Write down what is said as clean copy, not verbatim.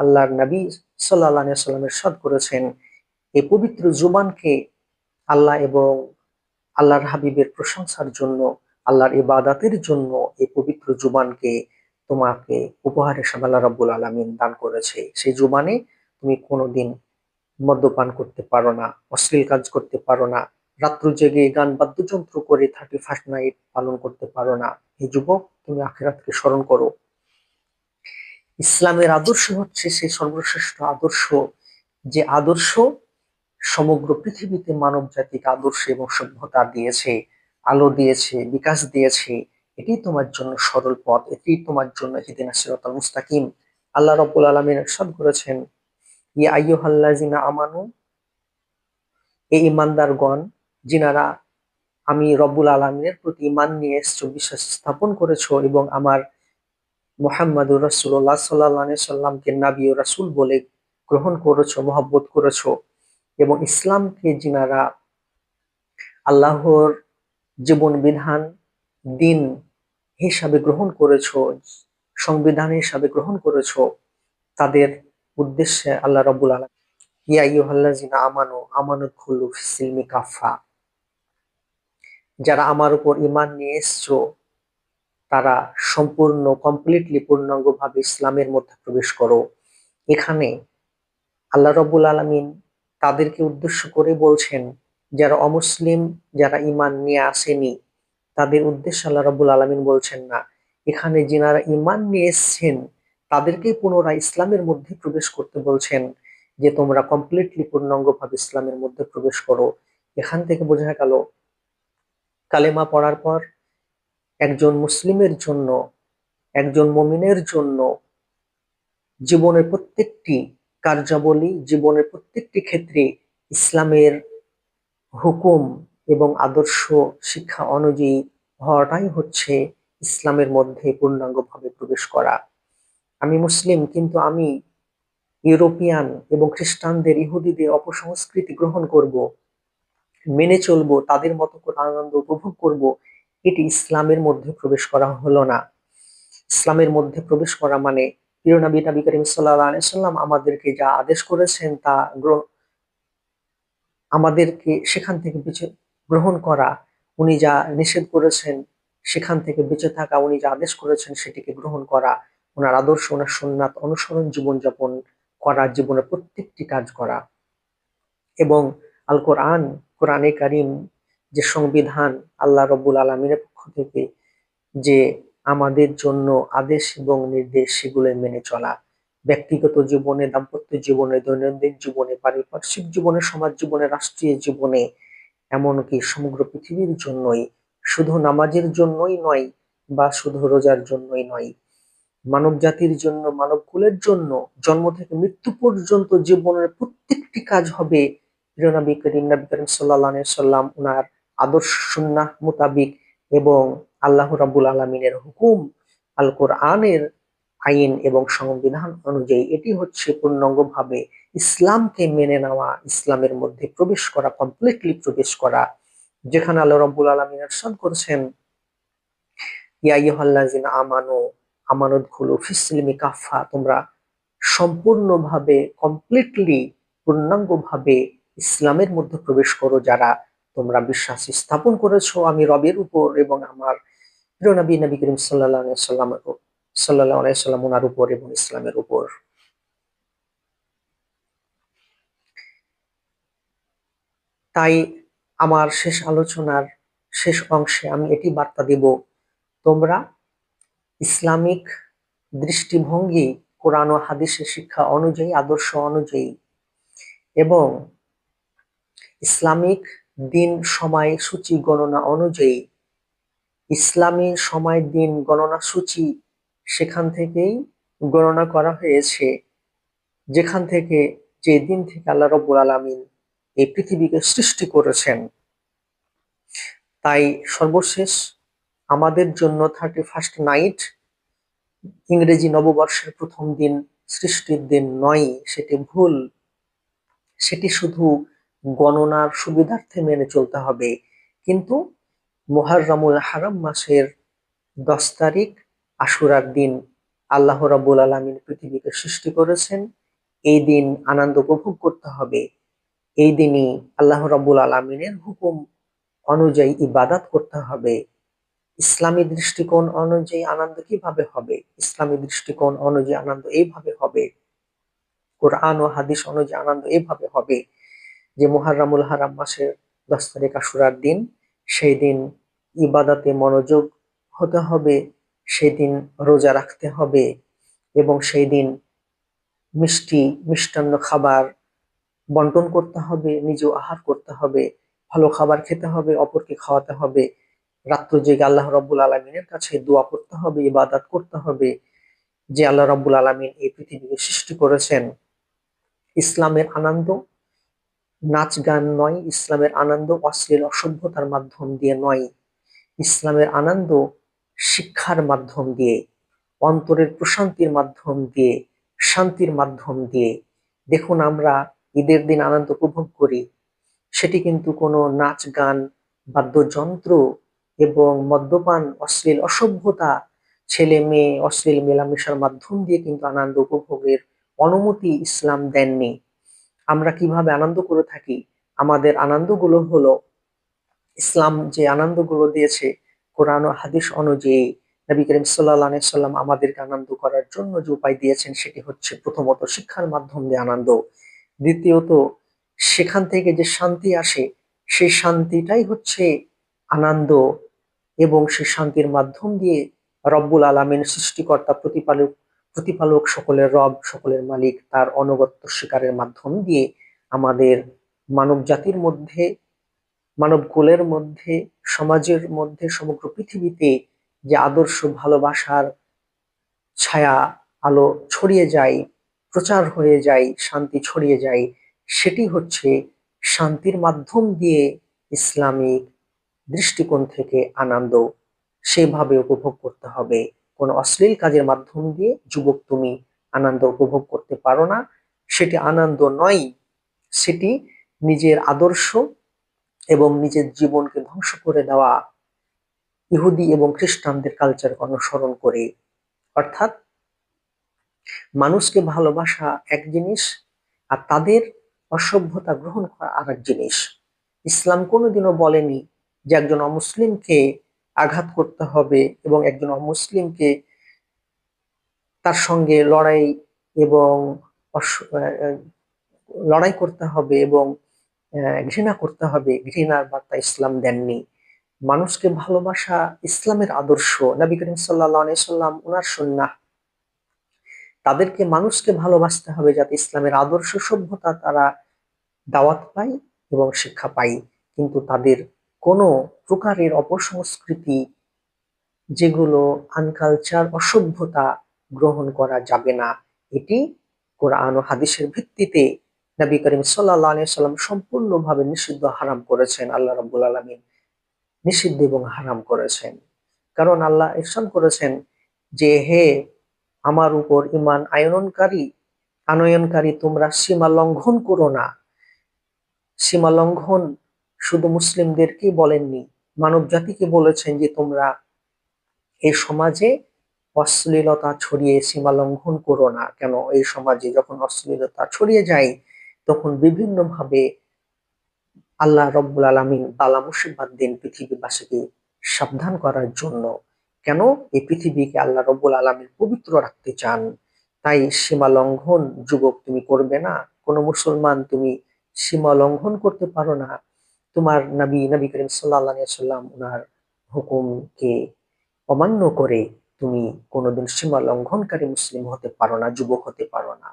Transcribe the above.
আল্লাহর নবী সাল্লাল্লাহু আলাইহি ওয়াসাল্লাম ইরশাদ করেছেন, এই পবিত্র জুবানকে আল্লাহ এবং আল্লাহর হাবিবের প্রশংসার জন্য, আল্লাহর ইবাদতের জন্য এই পবিত্র জুবানকে তোমাকে উপহার হিসেবে আল্লাহ রাব্বুল আলামিন দান করেছে। সেই জুবানে তুমি কোনোদিন মদ্যপান করতে পারো না, অশ্লীল কাজ করতে পারো না, রাত্র জেগে গান বাদ্যযন্ত্র করে 31st নাইট পালন করতে পারো না। হে যুবক, তুমি আখিরাতকে স্মরণ করো। ইসলামের আদর্শ হচ্ছে সেই সর্বশ্রেষ্ঠ আদর্শ, যে আদর্শ সমগ্র পৃথিবীতে মানব জাতিকে আদর্শ এবং সভ্যতা দিয়েছে, আলো দিয়েছে, বিকাশ দিয়েছে। এটি তোমার জন্য সরল পথ, এটি তোমার জন্য ইহদিনাস সিরাতাল মুস্তাকিম। আল্লাহ রাব্বুল আলামিন ইরশাদ করেছেন, ইয়া আইয়ুহাল্লাযিনা আমানু, হে ঈমানদারগণ, যিনারা আমি রব্বুল আলামিনের প্রতি ঈমান নিয়ে এসেছো, বিশ্বাস স্থাপন করেছো এবং আমার মুহাম্মাদুর রাসূলুল্লাহ সাল্লাল্লাহু আলাইহি সাল্লামকে নবী ও রাসূল বলে গ্রহণ করেছো, মহব্বত করেছো, এবং ইসলামকে যিনারা আল্লাহর জীবন বিধান, দিন হিসাবে গ্রহণ করেছো, সংবিধান হিসাবে গ্রহণ করেছো, তাদের উদ্দেশ্যে আল্লাহ রাব্বুল আলামিন ইয়া আইয়ুহাল্লাযিনা আমানু আমানুদখুলু ফিস-সিলমি কাফফা, যারা আমার উপর ঈমান নিয়ে এসেছো তারা সম্পূর্ণ কমপ্লিটলি পূর্ণাঙ্গভাবে ইসলামের মধ্যে প্রবেশ করো। এখানে আল্লাহ রাব্বুল আলামিন তাদেরকে উদ্দেশ্য করে বলছেন, যারা অমুসলিম, যারা ঈমান নিয়ে আসেনি, তাদের উদ্দেশ্যে আল্লাহ রাব্বুল আলামিন বলছেন না। এখানে যিনারা ঈমান নিয়ে এসেছেন তাদেরকেই পুনরায় ইসলামের মধ্যে প্রবেশ করতে বলছেন, যে তোমরা কমপ্লিটলি পূর্ণাঙ্গভাবে ইসলামের মধ্যে প্রবেশ করো। এখান থেকে বোঝা গেল কালেমা পড়ার পর একজন মুসলিমের জন্য, একজন মুমিনের জন্য জীবনের প্রত্যেকটি কার্যাবলী, জীবনের প্রত্যেকটি ক্ষেত্রে ইসলামের হুকুম এবং আদর্শ শিক্ষা অনুযায়ী হওয়াটাই হচ্ছে ইসলামের মধ্যে পূর্ণাঙ্গভাবে প্রবেশ করা। আমি মুসলিম, কিন্তু আমি ইউরোপিয়ান এবং খ্রিস্টানদের, ইহুদিদের অপসংস্কৃতি গ্রহণ করব, মেনে চলবো, তাদের মতো করে আনন্দ উপভোগ করব, এটি ইসলামের মধ্যে প্রবেশ করা হলো না। ইসলামের মধ্যে প্রবেশ করা মানে প্রিয় নবী করিম সাল্লাল্লাহু আলাইহি সাল্লাম আমাদেরকে যা আদেশ করেছেন তা আমাদেরকে সেখান থেকে গ্রহণ করা, উনি যা নিষেধ করেছেন সেখান থেকে বেঁচে থাকা, উনি যা আদেশ করেছেন সেটিকে গ্রহণ করা, ওনার আদর্শ, ওনার সুন্নাত অনুসরণ জীবনযাপন করা, জীবনের প্রত্যেকটি কাজ করা। এবং আল কোরআন, কোরআনে কারিম, যে সংবিধান আল্লাহ রাব্বুল আলামিনের পক্ষ থেকে যে আমাদের জন্য আদেশ এবং নির্দেশ, সেগুলো মেনে চলা। ব্যক্তিগত জীবনে, দাম্পত্য জীবনে, দৈনন্দিন জীবনে, পারিপার্শ্বিক জীবনে, সমাজ জীবনে, রাষ্ট্রীয় জীবনে, এমনকি সমগ্র পৃথিবীর জন্যই, শুধু নামাজের জন্যই নয় বা শুধু রোজার জন্যই নয়, মানব জাতির জন্য, মানব কুলের জন্য, জন্ম থেকে মৃত্যু পর্যন্ত জীবনের প্রত্যেকটি কাজ হবে প্রিয় নবী করিম সাল্লাল্লাহু আলাইহি সাল্লাম ওনার আদর্শ সুন্নাহ মোতাবিক, এবং আল্লাহ রাব্বুল আলামিনের হুকুম, আল কোরআনের আইন এবং সংবিধান অনুযায়ী। এটি হচ্ছে পূর্ণাঙ্গভাবে ইসলামকে মেনে নেওয়া, ইসলামের মধ্যে প্রবেশ করা, কমপ্লিটলি প্রবেশ করা। যেখানে আল্লাহ রাব্বুল আলামিন ইরশাদ করেছেন, ইয়া আইয়ুহাল্লাযিনা আমানু আমানুদখুলু ফিস-সিলমি কাফফা, তোমরা সম্পূর্ণভাবে, কমপ্লিটলি, পূর্ণাঙ্গভাবে ইসলামের মধ্যে প্রবেশ করো, যারা তোমরা বিশ্বাস স্থাপন করেছো আমি রবের উপর এবং আমার প্রিয় নবী করিম সাল্লাল্লাহু আলাইহি সাল্লাম ওনার উপর এবং ইসলামের উপর। তাই আমার শেষ আলোচনার শেষ অংশে আমি এটি বার্তা দেব, তোমরা ইসলামিক দৃষ্টিভঙ্গি, কোরআন ও হাদিসের শিক্ষা অনুযায়ী, আদর্শ অনুযায়ী এবং ইসলামিক দিন, সময়, সূচি, গণনা অনুযায়ী, ইসলামী সময়, দিন, গণনা সূচি সেখান থেকেই গণনা করা হয়েছে, যেখান থেকে, যে দিন থেকে আল্লাহ রাব্বুল আলামিন এই পৃথিবীকে সৃষ্টি করেছেন। তাই সর্বশেষ আমাদের জন্য 31st নাইট, ইংরেজি নববর্ষের প্রথম দিন, সৃষ্টির দিন নয়, সেটি ভুল। সেটি শুধু গণনার সুবিধার্থে মেনে চলতে হবে। কিন্তু মুহররমুল হারাম মাসের 10 তারিখ আশুরার দিন আল্লাহ রাব্বুল আলামিন পৃথিবীকে সৃষ্টি করেছেন। এই দিন আনন্দ উপভোগ করতে হবে। এই দিনই আল্লাহ রাব্বুল আলামিনের হুকুম অনুযায়ী ইবাদত করতে হবে। ইসলামী দৃষ্টিকোণ অনুযায়ী আনন্দ কিভাবে হবে? ইসলামী দৃষ্টিকোণ অনুযায়ী আনন্দ এইভাবে হবে, কোরআন ও হাদিস অনুযায়ী আনন্দ এইভাবে হবে যে মুহাররামুল হারাম মাসের 10 তারিখ আশুরার দিন, সেই দিন ইবাদতে মনোযোগ হতে হবে, সেদিন রোজা রাখতে হবে এবং সেই দিন মিষ্টান্ন খাবার বন্টন করতে হবে, নিজেও আহার করতে হবে, ভালো খাবার খেতে হবে, অপরকে খাওয়াতে হবে, রাত্র জেগে আল্লাহ রাব্বুল আলামিনের কাছে দোয়া করতে হবে, ইবাদত করতে হবে যে আল্লাহ রাব্বুল আলামিন এই পৃথিবীকে সৃষ্টি করেছেন। ইসলামের আনন্দ নাচ গান নয়, ইসলামের আনন্দ অশ্লীল অসভ্যতার মাধ্যম দিয়ে নয়, ইসলামের আনন্দ শিক্ষার মাধ্যম দিয়ে, অন্তরের প্রশান্তির মাধ্যম দিয়ে, শান্তির মাধ্যম দিয়ে। দেখুন, আমরা ঈদের দিন আনন্দ উপভোগ করি, সেটি কিন্তু কোনো নাচ গান, বাদ্যযন্ত্র এবং মদ্যপান, অশ্লীল অসভ্যতা, ছেলে মেয়ে অশ্লীল মেলামেশার মাধ্যম দিয়ে কিন্তু আনন্দ উপভোগের অনুমতি ইসলাম দেননি। আমরা কিভাবে আনন্দ করে থাকি? আমাদের আনন্দগুলো হলো ইসলাম যে আনন্দগুলো দিয়েছে কোরআন ও হাদিস অনুযায়ী, নবী করিম সাল্লাল্লাহু আলাইহি সাল্লাম আমাদেরকে আনন্দ করার জন্য যে উপায় দিয়েছেন সেটি হচ্ছে প্রথমত শিক্ষার মাধ্যম দিয়ে আনন্দ, দ্বিতীয়ত সেখান থেকে যে শান্তি আসে সেই শান্তিটাই হচ্ছে আনন্দ এবং সেই শান্তির মাধ্যম দিয়ে রব্বুল আলামিন সৃষ্টিকর্তা প্রতিপালক প্রতিপালক সকলের রব সকলের মালিক তার অনুগত্য স্বীকারের মাধ্যম দিয়ে আমাদের মানব জাতির মধ্যে, মানব কুলের মধ্যে, সমাজের মধ্যে, সমগ্র পৃথিবীতে যে আদর্শ ভালোবাসার ছায়া আলো ছড়িয়ে যায়, প্রচার হয়ে যায়, শান্তি ছড়িয়ে যায়, সেটি হচ্ছে শান্তির মাধ্যম দিয়ে ইসলামিক দৃষ্টিকোণ থেকে আনন্দ সেভাবে উপভোগ করতে হবে। কোনো অশ্লীল কাজের মাধ্যম দিয়ে যুবক তুমি আনন্দ উপভোগ করতে পারো না, সেটি আনন্দ নয়, সেটি নিজের আদর্শ এবং নিজের জীবনকে ধ্বংস করে দেওয়া ইহুদি এবং খ্রিস্টানদের কালচার অনুসরণ করে। অর্থাৎ মানুষকে ভালোবাসা এক জিনিস আর তাদের অসভ্যতা গ্রহণ করা আর এক জিনিস। ইসলাম কোনোদিনও বলেনি যে একজন অমুসলিমকে আঘাত করতে হবে এবং একজন অমুসলিমকে তার সঙ্গে লড়াই এবং লড়াই করতে হবে এবং ঘৃণা করতে হবে। ঘৃণার বার্তা ইসলাম দেননি। মানুষকে ভালোবাসা ইসলামের আদর্শ, নবী করিম সাল্লাল্লাহু আলাইহি সাল্লাম ওনার সুন্নাহ। তাদেরকে মানুষকে ভালোবাসতে হবে যাতে ইসলামের আদর্শ সভ্যতা তারা দাওয়াত পায় এবং শিক্ষা পায়, কিন্তু তাদের কোনো প্রকারের অপসংস্কৃতি, যেগুলো আনকালচার, অসভ্যতা গ্রহণ করা যাবে না। এটি কোরআন ও হাদিসের ভিত্তিতে নবী করিম সাল্লাল্লাহু আলাইহি সাল্লাম সম্পূর্ণভাবে নিষিদ্ধ হারাম করেছেন। আল্লাহ রাব্বুল আলামিন নিষিদ্ধ এবং হারাম করেছেন। কারণ আল্লাহ ইরশাদ করেছেন যে হে আমার উপর ঈমান আনয়নকারী তোমরা সীমা লঙ্ঘন করো না। সীমা লঙ্ঘন শুধু মুসলিমদেরকেই বলেননি, মানব জাতিকে বলেছেন যে তোমরা এই সমাজে অশ্লীলতা ছড়িয়ে সীমা লঙ্ঘন করো না। কেন? এই সমাজে যখন অশ্লীলতা ছড়িয়ে যায় তখন বিভিন্নভাবে আল্লাহ রব্বুল আলামিন বালা মুসিবত দেন পৃথিবীবাসীকে সাবধান করার জন্য। কেন? এই পৃথিবীকে আল্লাহ রব্বুল আলামিন পবিত্র রাখতে চান। তাই সীমা লঙ্ঘন যুবক তুমি করবে না। কোনো মুসলমান তুমি সীমা লঙ্ঘন করতে পারো না। তোমার নবী করিম সাল্লাল্লাহু আলাইহি সাল্লাম ওনার হুকুমকে অমান্য করে তুমি কোনোদিন সীমা লঙ্ঘনকারী মুসলিম হতে পারো না, যুবক হতে পারো না।